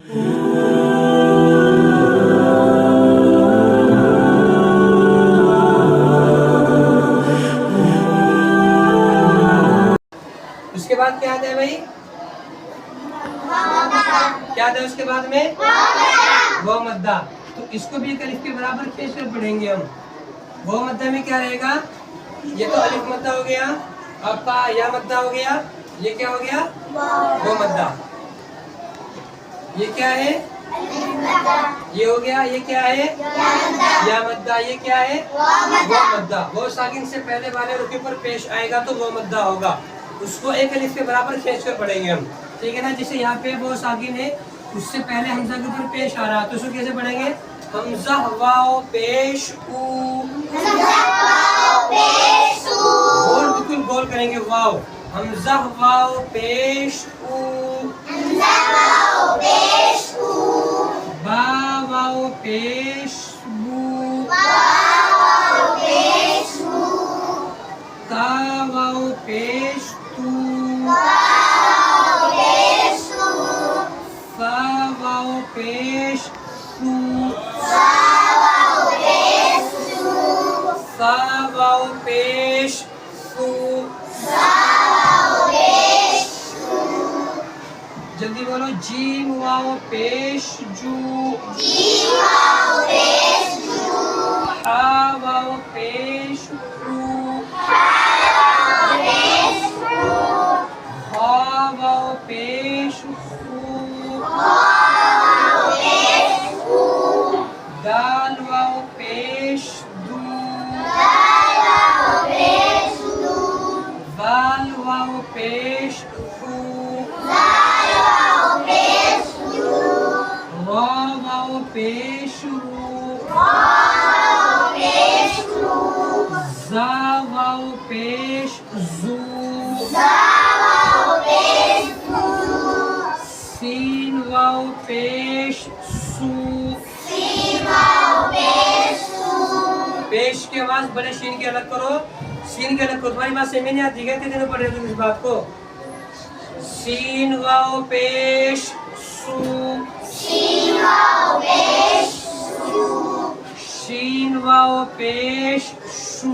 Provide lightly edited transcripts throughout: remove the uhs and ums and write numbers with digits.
उसके बाद क्या आता है भाई? क्या आता है उसके बाद में? वो मद्दा। तो इसको भी एक अलिफ के बराबर खींच कर पढ़ेंगे हम। वो मद्दा में क्या रहेगा? ये तो अलिफ मद्दा हो गया, आपका या मद्दा हो गया, ये क्या हो गया? वो मद्दा। ये क्या है? ये हो गया। ये क्या है? या मद्दा। ये क्या है? वो मद्दा। वो साकिन से पहले वाले रुके पर पेश आएगा तो वो मद्दा होगा, उसको एक अलिफ के बराबर खींच कर पढ़ेंगे हम, ठीक है ना। जैसे यहाँ पे वो साकिन है, उससे पहले हमजा के ऊपर पेश आ रहा, तो उसको कैसे पढ़ेंगे? हमजा वाओ पेश ऊ। गोल, बिल्कुल गोल करेंगे। वाओ, हमजा वाओ पेश ऊ। बा वाओ पेश बू। ता वाओ पेश तू। फा वाओ पेश सू। सा वाओ पेश सू। जल्दी बोलो। जीम वाओ पेश जू। हा वाओ पेश हू। हा वाओ पेश हू। दाल वाओ पेश दू। वाल वाओ पेश हू। वा वाओ पेश रू। जा वाओ पेश जू। सीन वाओ पेश सू। पेश की आवाज बड़े शीन की अलग करो, सीन की अलग करो। तुम्हारी बात समझ नहीं आती है? कितने दिन पढ़ रहे हो तुम इस बात को? सीन वाओ पेश सू। शीन वाओ पेश शू।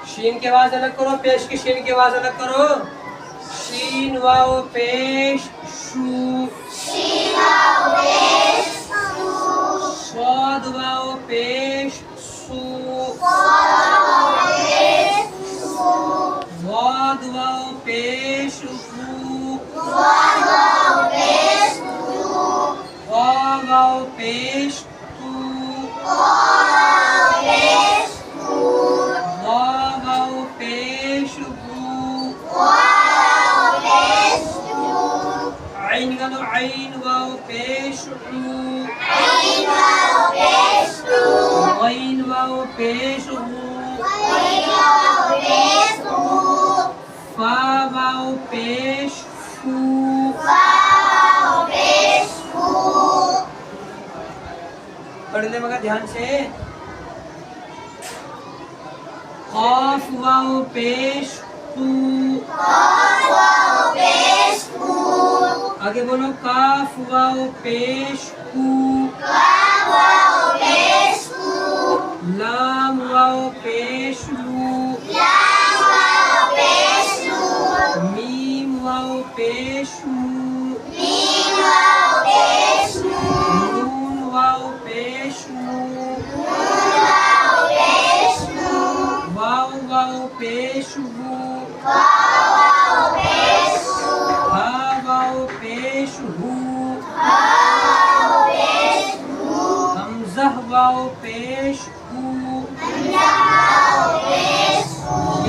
शीन की आवाज अलग करो, पेश की शीन की आवाज अलग करो। शीन वाओ पेश शू। स्वाद वाओ पेश सू। वाद वाओ पेश हू। वा वाओ पेश तू। वा वाओ पेश हू। आइन गालो। आइन वाओ पेश हू। गैन वाओ पेश हू। फा वाओ पेश फू। पढ़ ले मगर ध्यान से। काफ वाओ पेश तू। आगे बोलो। काफ वाओ पेश कू। लाम वाओ पेश लू। मीम वाओ पेश मू। नून वाओ पेश मू। वाओ वाओ पेश वू। हा वाओ पेश हू। हमजा वाओ पेश हू।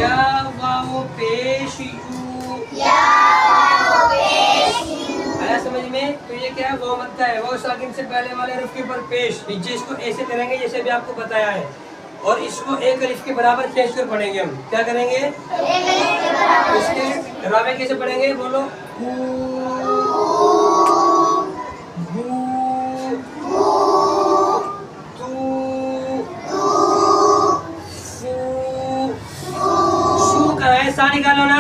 या वाओ पेश यू। आया समझ में? तो ये क्या है? वो मद्दा है। वो साकिन से पहले वाले रुफ के ऊपर पेश। नीचे इसको ऐसे करेंगे जैसे भी आपको बताया है, और इसको एक अलिफ के बराबर खींच कर पढ़ेंगे हम। क्या करेंगे? इसके रावे कैसे पढ़ेंगे? बोलो। सा निकालो ना।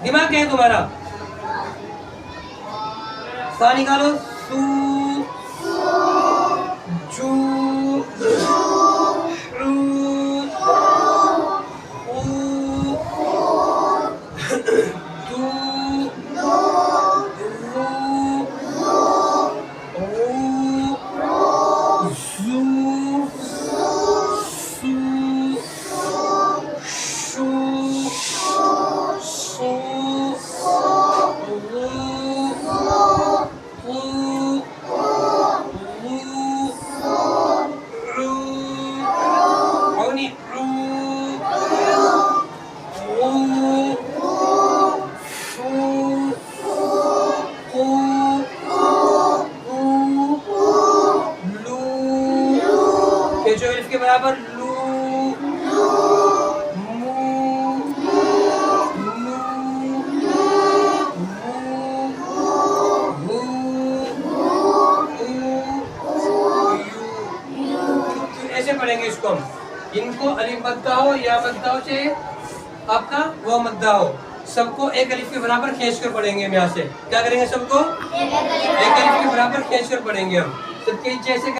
दिमाग क्या है तुम्हारा? सा निकालो। सू, जू, रू, ऊ, दू, रू, ऊ, जू, सू, शू, सू, रू, के बराबर लू, मू, नू, मू, ऐसे पढ़ेंगे इसको हम। इनको अलिफ मद्दा हो या मद्दा हो चाहे आपका वो मद्दा हो, सबको एक अलिफ के बराबर खींच कर पढ़ेंगे हम। यहाँ से क्या करेंगे? सबको एक अलिफ के बराबर खींच कर पढ़ेंगे हम। सबके जैसे